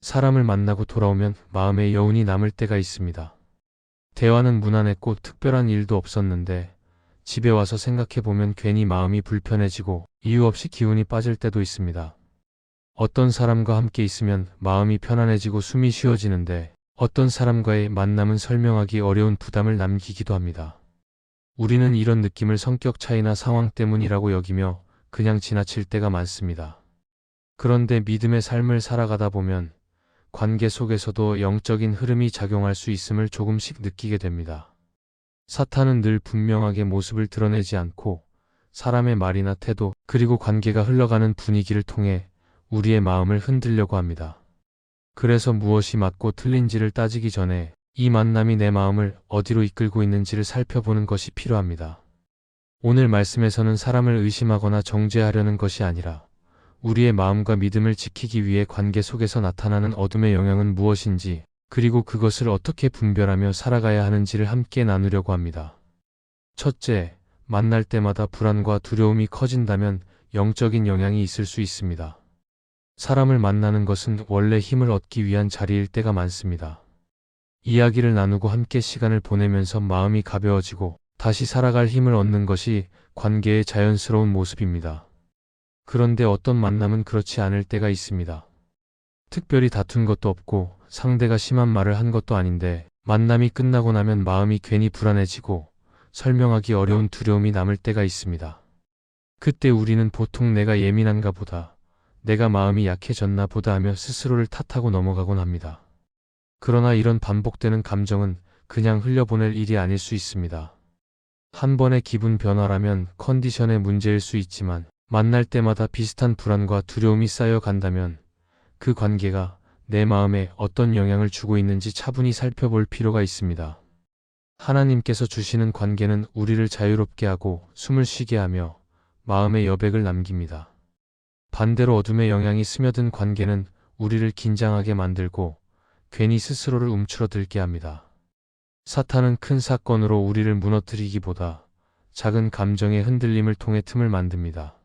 사람을 만나고 돌아오면 마음에 여운이 남을 때가 있습니다. 대화는 무난했고 특별한 일도 없었는데 집에 와서 생각해보면 괜히 마음이 불편해지고 이유 없이 기운이 빠질 때도 있습니다. 어떤 사람과 함께 있으면 마음이 편안해지고 숨이 쉬어지는데 어떤 사람과의 만남은 설명하기 어려운 부담을 남기기도 합니다. 우리는 이런 느낌을 성격 차이나 상황 때문이라고 여기며 그냥 지나칠 때가 많습니다. 그런데 믿음의 삶을 살아가다 보면 관계 속에서도 영적인 흐름이 작용할 수 있음을 조금씩 느끼게 됩니다. 사탄은 늘 분명하게 모습을 드러내지 않고 사람의 말이나 태도 그리고 관계가 흘러가는 분위기를 통해 우리의 마음을 흔들려고 합니다. 그래서 무엇이 맞고 틀린지를 따지기 전에 이 만남이 내 마음을 어디로 이끌고 있는지를 살펴보는 것이 필요합니다. 오늘 말씀에서는 사람을 의심하거나 정죄하려는 것이 아니라 우리의 마음과 믿음을 지키기 위해 관계 속에서 나타나는 어둠의 영향은 무엇인지 그리고 그것을 어떻게 분별하며 살아가야 하는지를 함께 나누려고 합니다. 첫째, 만날 때마다 불안과 두려움이 커진다면 영적인 영향이 있을 수 있습니다. 사람을 만나는 것은 원래 힘을 얻기 위한 자리일 때가 많습니다. 이야기를 나누고 함께 시간을 보내면서 마음이 가벼워지고 다시 살아갈 힘을 얻는 것이 관계의 자연스러운 모습입니다. 그런데 어떤 만남은 그렇지 않을 때가 있습니다. 특별히 다툰 것도 없고 상대가 심한 말을 한 것도 아닌데 만남이 끝나고 나면 마음이 괜히 불안해지고 설명하기 어려운 두려움이 남을 때가 있습니다. 그때 우리는 보통 내가 예민한가 보다, 내가 마음이 약해졌나 보다 하며 스스로를 탓하고 넘어가곤 합니다. 그러나 이런 반복되는 감정은 그냥 흘려보낼 일이 아닐 수 있습니다. 한 번의 기분 변화라면 컨디션의 문제일 수 있지만 만날 때마다 비슷한 불안과 두려움이 쌓여간다면 그 관계가 내 마음에 어떤 영향을 주고 있는지 차분히 살펴볼 필요가 있습니다. 하나님께서 주시는 관계는 우리를 자유롭게 하고 숨을 쉬게 하며 마음의 여백을 남깁니다. 반대로 어둠의 영향이 스며든 관계는 우리를 긴장하게 만들고 괜히 스스로를 움츠러들게 합니다. 사탄은 큰 사건으로 우리를 무너뜨리기보다 작은 감정의 흔들림을 통해 틈을 만듭니다.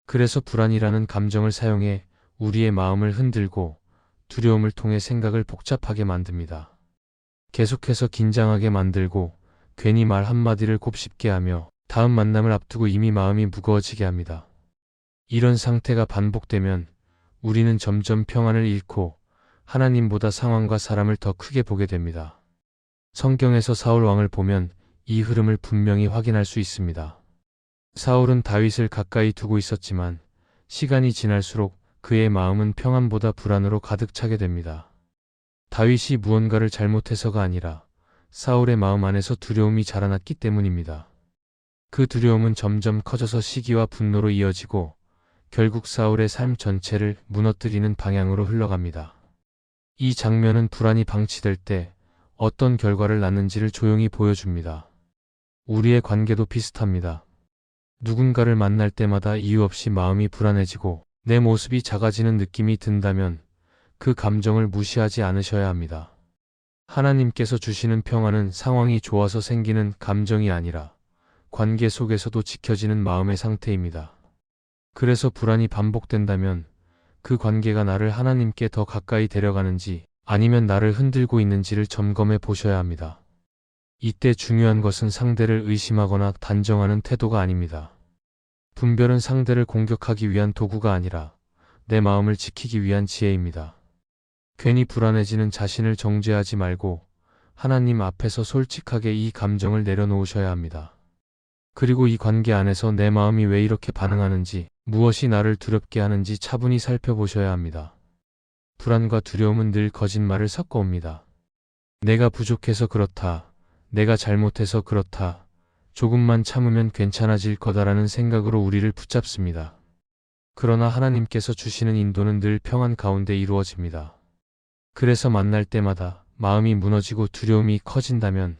그래서 불안이라는 감정을 사용해 우리의 마음을 흔들고 두려움을 통해 생각을 복잡하게 만듭니다. 계속해서 긴장하게 만들고 괜히 말 한마디를 곱씹게 하며 다음 만남을 앞두고 이미 마음이 무거워지게 합니다. 이런 상태가 반복되면 우리는 점점 평안을 잃고 하나님보다 상황과 사람을 더 크게 보게 됩니다. 성경에서 사울 왕을 보면 이 흐름을 분명히 확인할 수 있습니다. 사울은 다윗을 가까이 두고 있었지만 시간이 지날수록 그의 마음은 평안보다 불안으로 가득 차게 됩니다. 다윗이 무언가를 잘못해서가 아니라 사울의 마음 안에서 두려움이 자라났기 때문입니다. 그 두려움은 점점 커져서 시기와 분노로 이어지고 결국 사울의 삶 전체를 무너뜨리는 방향으로 흘러갑니다. 이 장면은 불안이 방치될 때 어떤 결과를 낳는지를 조용히 보여줍니다. 우리의 관계도 비슷합니다. 누군가를 만날 때마다 이유 없이 마음이 불안해지고 내 모습이 작아지는 느낌이 든다면 그 감정을 무시하지 않으셔야 합니다. 하나님께서 주시는 평안은 상황이 좋아서 생기는 감정이 아니라 관계 속에서도 지켜지는 마음의 상태입니다. 그래서 불안이 반복된다면 그 관계가 나를 하나님께 더 가까이 데려가는지 아니면 나를 흔들고 있는지를 점검해 보셔야 합니다. 이때 중요한 것은 상대를 의심하거나 단정하는 태도가 아닙니다. 분별은 상대를 공격하기 위한 도구가 아니라 내 마음을 지키기 위한 지혜입니다. 괜히 불안해지는 자신을 정죄하지 말고 하나님 앞에서 솔직하게 이 감정을 내려놓으셔야 합니다. 그리고 이 관계 안에서 내 마음이 왜 이렇게 반응하는지, 무엇이 나를 두렵게 하는지 차분히 살펴보셔야 합니다. 불안과 두려움은 늘 거짓말을 섞어옵니다. 내가 부족해서 그렇다, 내가 잘못해서 그렇다, 조금만 참으면 괜찮아질 거다라는 생각으로 우리를 붙잡습니다. 그러나 하나님께서 주시는 인도는 늘 평안 가운데 이루어집니다. 그래서 만날 때마다 마음이 무너지고 두려움이 커진다면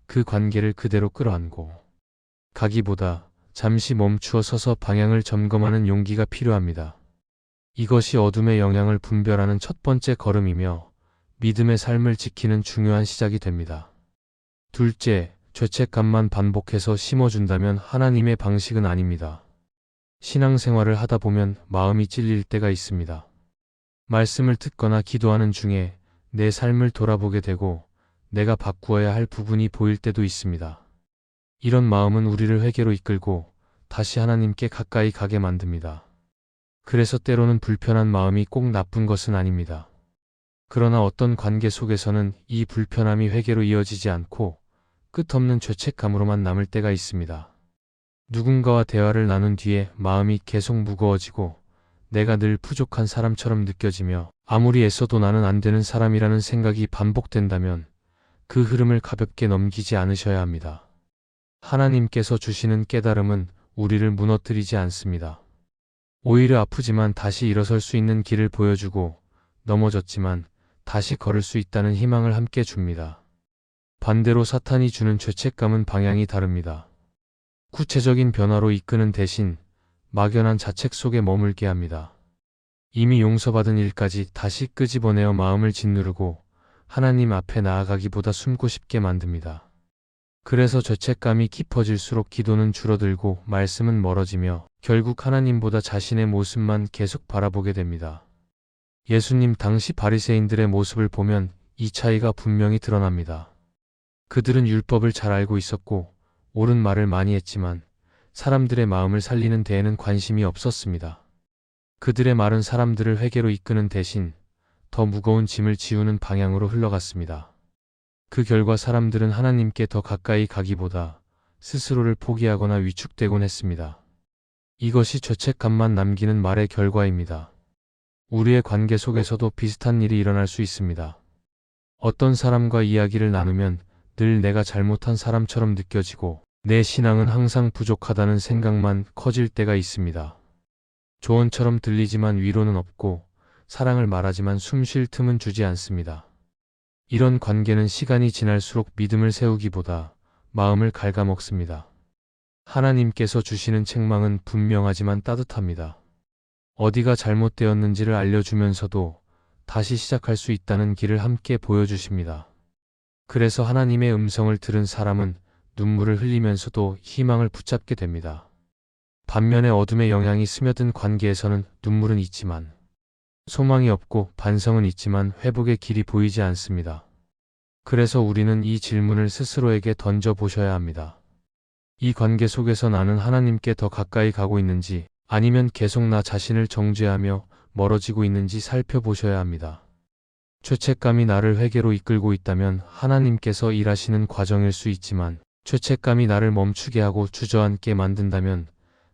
그 관계를 그대로 끌어안고 가기보다 잠시 멈추어 서서 방향을 점검하는 용기가 필요합니다. 이것이 어둠의 영향을 분별하는 첫 번째 걸음이며 믿음의 삶을 지키는 중요한 시작이 됩니다. 둘째, 죄책감만 반복해서 심어준다면 하나님의 방식은 아닙니다. 신앙생활을 하다 보면 마음이 찔릴 때가 있습니다. 말씀을 듣거나 기도하는 중에 내 삶을 돌아보게 되고 내가 바꾸어야 할 부분이 보일 때도 있습니다. 이런 마음은 우리를 회개로 이끌고 다시 하나님께 가까이 가게 만듭니다. 그래서 때로는 불편한 마음이 꼭 나쁜 것은 아닙니다. 그러나 어떤 관계 속에서는 이 불편함이 회개로 이어지지 않고 끝없는 죄책감으로만 남을 때가 있습니다. 누군가와 대화를 나눈 뒤에 마음이 계속 무거워지고 내가 늘 부족한 사람처럼 느껴지며 아무리 애써도 나는 안 되는 사람이라는 생각이 반복된다면 그 흐름을 가볍게 넘기지 않으셔야 합니다. 하나님께서 주시는 깨달음은 우리를 무너뜨리지 않습니다. 오히려 아프지만 다시 일어설 수 있는 길을 보여주고 넘어졌지만 다시 걸을 수 있다는 희망을 함께 줍니다. 반대로 사탄이 주는 죄책감은 방향이 다릅니다. 구체적인 변화로 이끄는 대신 막연한 자책 속에 머물게 합니다. 이미 용서받은 일까지 다시 끄집어내어 마음을 짓누르고 하나님 앞에 나아가기보다 숨고 싶게 만듭니다. 그래서 죄책감이 깊어질수록 기도는 줄어들고 말씀은 멀어지며 결국 하나님보다 자신의 모습만 계속 바라보게 됩니다. 예수님 당시 바리새인들의 모습을 보면 이 차이가 분명히 드러납니다. 그들은 율법을 잘 알고 있었고 옳은 말을 많이 했지만 사람들의 마음을 살리는 데에는 관심이 없었습니다. 그들의 말은 사람들을 회개로 이끄는 대신 더 무거운 짐을 지우는 방향으로 흘러갔습니다. 그 결과 사람들은 하나님께 더 가까이 가기보다 스스로를 포기하거나 위축되곤 했습니다. 이것이 죄책감만 남기는 말의 결과입니다. 우리의 관계 속에서도 비슷한 일이 일어날 수 있습니다. 어떤 사람과 이야기를 나누면 늘 내가 잘못한 사람처럼 느껴지고 내 신앙은 항상 부족하다는 생각만 커질 때가 있습니다. 조언처럼 들리지만 위로는 없고 사랑을 말하지만 숨 쉴 틈은 주지 않습니다. 이런 관계는 시간이 지날수록 믿음을 세우기보다 마음을 갉아먹습니다. 하나님께서 주시는 책망은 분명하지만 따뜻합니다. 어디가 잘못되었는지를 알려주면서도 다시 시작할 수 있다는 길을 함께 보여주십니다. 그래서 하나님의 음성을 들은 사람은 눈물을 흘리면서도 희망을 붙잡게 됩니다. 반면에 어둠의 영향이 스며든 관계에서는 눈물은 있지만 소망이 없고 반성은 있지만 회복의 길이 보이지 않습니다. 그래서 우리는 이 질문을 스스로에게 던져보셔야 합니다. 이 관계 속에서 나는 하나님께 더 가까이 가고 있는지 아니면 계속 나 자신을 정죄하며 멀어지고 있는지 살펴보셔야 합니다. 죄책감이 나를 회개로 이끌고 있다면 하나님께서 일하시는 과정일 수 있지만 죄책감이 나를 멈추게 하고 주저앉게 만든다면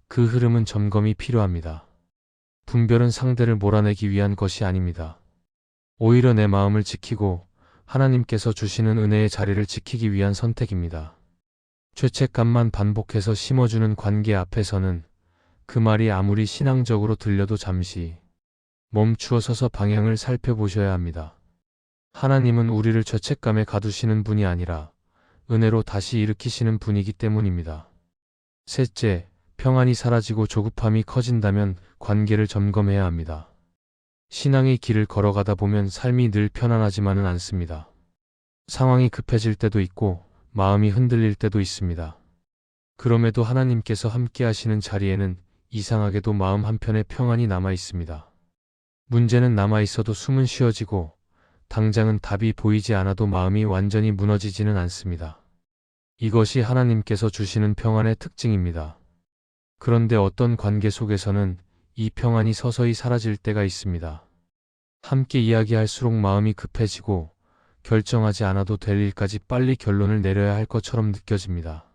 그 흐름은 점검이 필요합니다. 분별은 상대를 몰아내기 위한 것이 아닙니다. 오히려 내 마음을 지키고 하나님께서 주시는 은혜의 자리를 지키기 위한 선택입니다. 죄책감만 반복해서 심어주는 관계 앞에서는 그 말이 아무리 신앙적으로 들려도 잠시 멈추어 서서 방향을 살펴보셔야 합니다. 하나님은 우리를 죄책감에 가두시는 분이 아니라 은혜로 다시 일으키시는 분이기 때문입니다. 셋째, 평안이 사라지고 조급함이 커진다면 관계를 점검해야 합니다. 신앙의 길을 걸어가다 보면 삶이 늘 편안하지만은 않습니다. 상황이 급해질 때도 있고 마음이 흔들릴 때도 있습니다. 그럼에도 하나님께서 함께 하시는 자리에는 이상하게도 마음 한편에 평안이 남아 있습니다. 문제는 남아 있어도 숨은 쉬어지고 당장은 답이 보이지 않아도 마음이 완전히 무너지지는 않습니다. 이것이 하나님께서 주시는 평안의 특징입니다. 그런데 어떤 관계 속에서는 이 평안이 서서히 사라질 때가 있습니다. 함께 이야기할수록 마음이 급해지고 결정하지 않아도 될 일까지 빨리 결론을 내려야 할 것처럼 느껴집니다.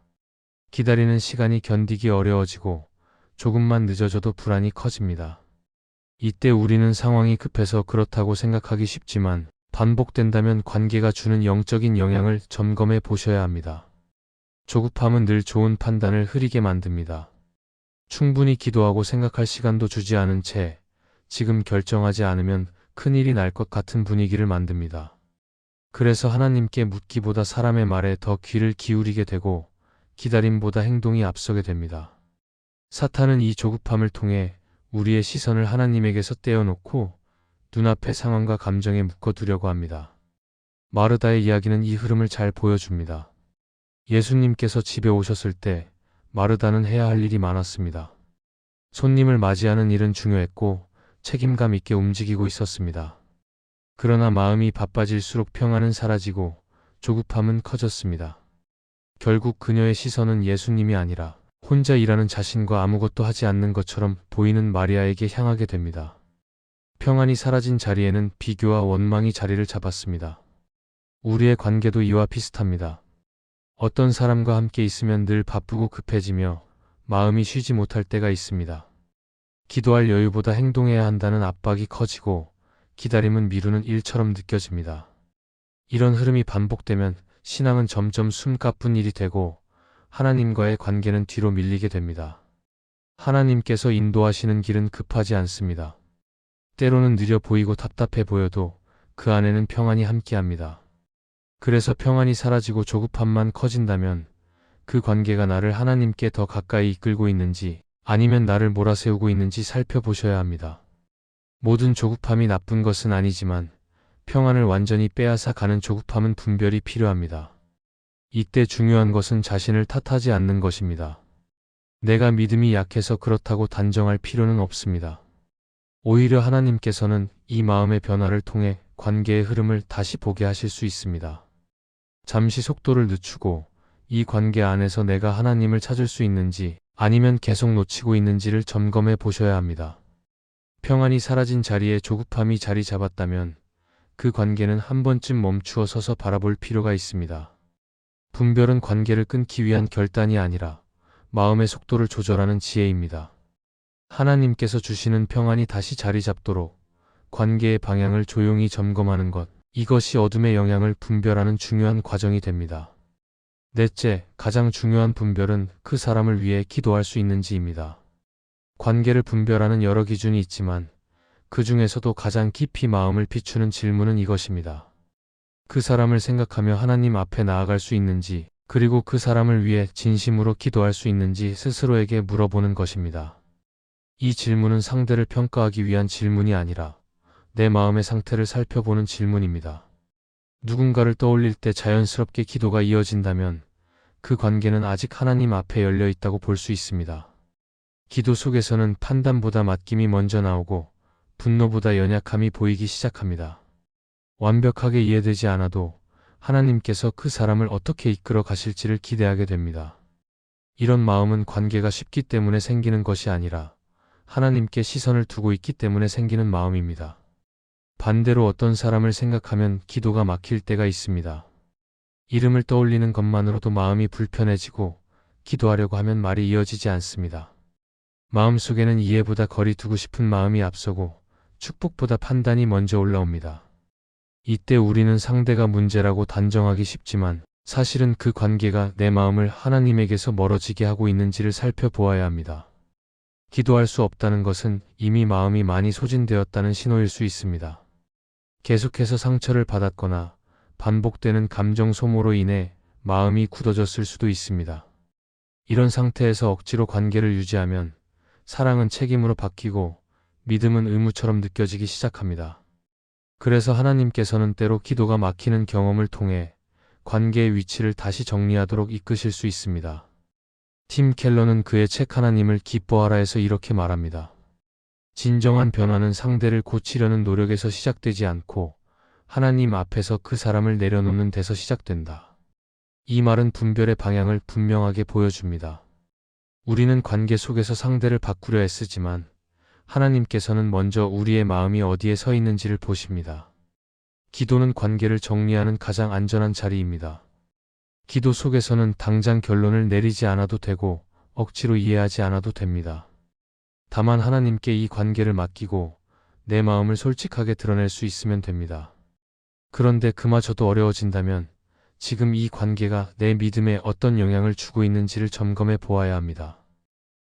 기다리는 시간이 견디기 어려워지고 조금만 늦어져도 불안이 커집니다. 이때 우리는 상황이 급해서 그렇다고 생각하기 쉽지만 반복된다면 관계가 주는 영적인 영향을 점검해 보셔야 합니다. 조급함은 늘 좋은 판단을 흐리게 만듭니다. 충분히 기도하고 생각할 시간도 주지 않은 채 지금 결정하지 않으면 큰일이 날 것 같은 분위기를 만듭니다. 그래서 하나님께 묻기보다 사람의 말에 더 귀를 기울이게 되고 기다림보다 행동이 앞서게 됩니다. 사탄은 이 조급함을 통해 우리의 시선을 하나님에게서 떼어놓고 눈앞의 상황과 감정에 묶어두려고 합니다. 마르다의 이야기는 이 흐름을 잘 보여줍니다. 예수님께서 집에 오셨을 때 마르다는 해야 할 일이 많았습니다. 손님을 맞이하는 일은 중요했고 책임감 있게 움직이고 있었습니다. 그러나 마음이 바빠질수록 평안은 사라지고 조급함은 커졌습니다. 결국 그녀의 시선은 예수님이 아니라 혼자 일하는 자신과 아무것도 하지 않는 것처럼 보이는 마리아에게 향하게 됩니다. 평안이 사라진 자리에는 비교와 원망이 자리를 잡았습니다. 우리의 관계도 이와 비슷합니다. 어떤 사람과 함께 있으면 늘 바쁘고 급해지며 마음이 쉬지 못할 때가 있습니다. 기도할 여유보다 행동해야 한다는 압박이 커지고 기다림은 미루는 일처럼 느껴집니다. 이런 흐름이 반복되면 신앙은 점점 숨가쁜 일이 되고 하나님과의 관계는 뒤로 밀리게 됩니다. 하나님께서 인도하시는 길은 급하지 않습니다. 때로는 느려 보이고 답답해 보여도 그 안에는 평안이 함께합니다. 그래서 평안이 사라지고 조급함만 커진다면 그 관계가 나를 하나님께 더 가까이 이끌고 있는지 아니면 나를 몰아세우고 있는지 살펴보셔야 합니다. 모든 조급함이 나쁜 것은 아니지만 평안을 완전히 빼앗아 가는 조급함은 분별이 필요합니다. 이때 중요한 것은 자신을 탓하지 않는 것입니다. 내가 믿음이 약해서 그렇다고 단정할 필요는 없습니다. 오히려 하나님께서는 이 마음의 변화를 통해 관계의 흐름을 다시 보게 하실 수 있습니다. 잠시 속도를 늦추고 이 관계 안에서 내가 하나님을 찾을 수 있는지 아니면 계속 놓치고 있는지를 점검해 보셔야 합니다. 평안이 사라진 자리에 조급함이 자리 잡았다면 그 관계는 한 번쯤 멈추어 서서 바라볼 필요가 있습니다. 분별은 관계를 끊기 위한 결단이 아니라 마음의 속도를 조절하는 지혜입니다. 하나님께서 주시는 평안이 다시 자리 잡도록 관계의 방향을 조용히 점검하는 것, 이것이 어둠의 영향을 분별하는 중요한 과정이 됩니다. 넷째, 가장 중요한 분별은 그 사람을 위해 기도할 수 있는지입니다. 관계를 분별하는 여러 기준이 있지만 그 중에서도 가장 깊이 마음을 비추는 질문은 이것입니다. 그 사람을 생각하며 하나님 앞에 나아갈 수 있는지, 그리고 그 사람을 위해 진심으로 기도할 수 있는지 스스로에게 물어보는 것입니다. 이 질문은 상대를 평가하기 위한 질문이 아니라 내 마음의 상태를 살펴보는 질문입니다. 누군가를 떠올릴 때 자연스럽게 기도가 이어진다면 그 관계는 아직 하나님 앞에 열려 있다고 볼 수 있습니다. 기도 속에서는 판단보다 맡김이 먼저 나오고 분노보다 연약함이 보이기 시작합니다. 완벽하게 이해되지 않아도 하나님께서 그 사람을 어떻게 이끌어 가실지를 기대하게 됩니다. 이런 마음은 관계가 쉽기 때문에 생기는 것이 아니라 하나님께 시선을 두고 있기 때문에 생기는 마음입니다. 반대로 어떤 사람을 생각하면 기도가 막힐 때가 있습니다. 이름을 떠올리는 것만으로도 마음이 불편해지고 기도하려고 하면 말이 이어지지 않습니다. 마음속에는 이해보다 거리 두고 싶은 마음이 앞서고 축복보다 판단이 먼저 올라옵니다. 이때 우리는 상대가 문제라고 단정하기 쉽지만 사실은 그 관계가 내 마음을 하나님에게서 멀어지게 하고 있는지를 살펴보아야 합니다. 기도할 수 없다는 것은 이미 마음이 많이 소진되었다는 신호일 수 있습니다. 계속해서 상처를 받았거나 반복되는 감정 소모로 인해 마음이 굳어졌을 수도 있습니다. 이런 상태에서 억지로 관계를 유지하면 사랑은 책임으로 바뀌고 믿음은 의무처럼 느껴지기 시작합니다. 그래서 하나님께서는 때로 기도가 막히는 경험을 통해 관계의 위치를 다시 정리하도록 이끄실 수 있습니다. 팀 켈러는 그의 책 하나님을 기뻐하라에서 이렇게 말합니다. 진정한 변화는 상대를 고치려는 노력에서 시작되지 않고 하나님 앞에서 그 사람을 내려놓는 데서 시작된다. 이 말은 분별의 방향을 분명하게 보여줍니다. 우리는 관계 속에서 상대를 바꾸려 애쓰지만 하나님께서는 먼저 우리의 마음이 어디에 서 있는지를 보십니다. 기도는 관계를 정리하는 가장 안전한 자리입니다. 기도 속에서는 당장 결론을 내리지 않아도 되고 억지로 이해하지 않아도 됩니다. 다만 하나님께 이 관계를 맡기고 내 마음을 솔직하게 드러낼 수 있으면 됩니다. 그런데 그마저도 어려워진다면 지금 이 관계가 내 믿음에 어떤 영향을 주고 있는지를 점검해 보아야 합니다.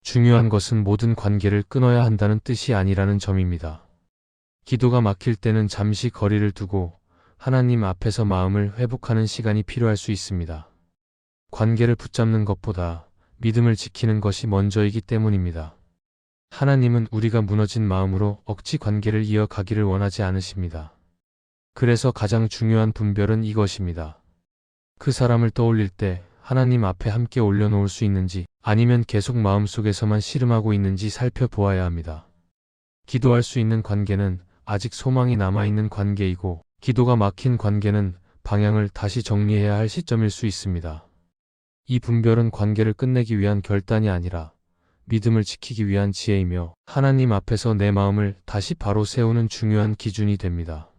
중요한 것은 모든 관계를 끊어야 한다는 뜻이 아니라는 점입니다. 기도가 막힐 때는 잠시 거리를 두고 하나님 앞에서 마음을 회복하는 시간이 필요할 수 있습니다. 관계를 붙잡는 것보다 믿음을 지키는 것이 먼저이기 때문입니다. 하나님은 우리가 무너진 마음으로 억지 관계를 이어가기를 원하지 않으십니다. 그래서 가장 중요한 분별은 이것입니다. 그 사람을 떠올릴 때 하나님 앞에 함께 올려놓을 수 있는지 아니면 계속 마음속에서만 씨름하고 있는지 살펴보아야 합니다. 기도할 수 있는 관계는 아직 소망이 남아있는 관계이고, 기도가 막힌 관계는 방향을 다시 정리해야 할 시점일 수 있습니다. 이 분별은 관계를 끝내기 위한 결단이 아니라 믿음을 지키기 위한 지혜이며, 하나님 앞에서 내 마음을 다시 바로 세우는 중요한 기준이 됩니다.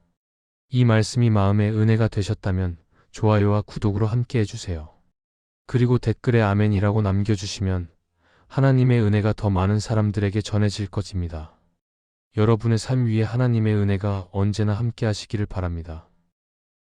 이 말씀이 마음의 은혜가 되셨다면 좋아요와 구독으로 함께 해주세요. 그리고 댓글에 아멘이라고 남겨주시면 하나님의 은혜가 더 많은 사람들에게 전해질 것입니다. 여러분의 삶 위에 하나님의 은혜가 언제나 함께 하시기를 바랍니다.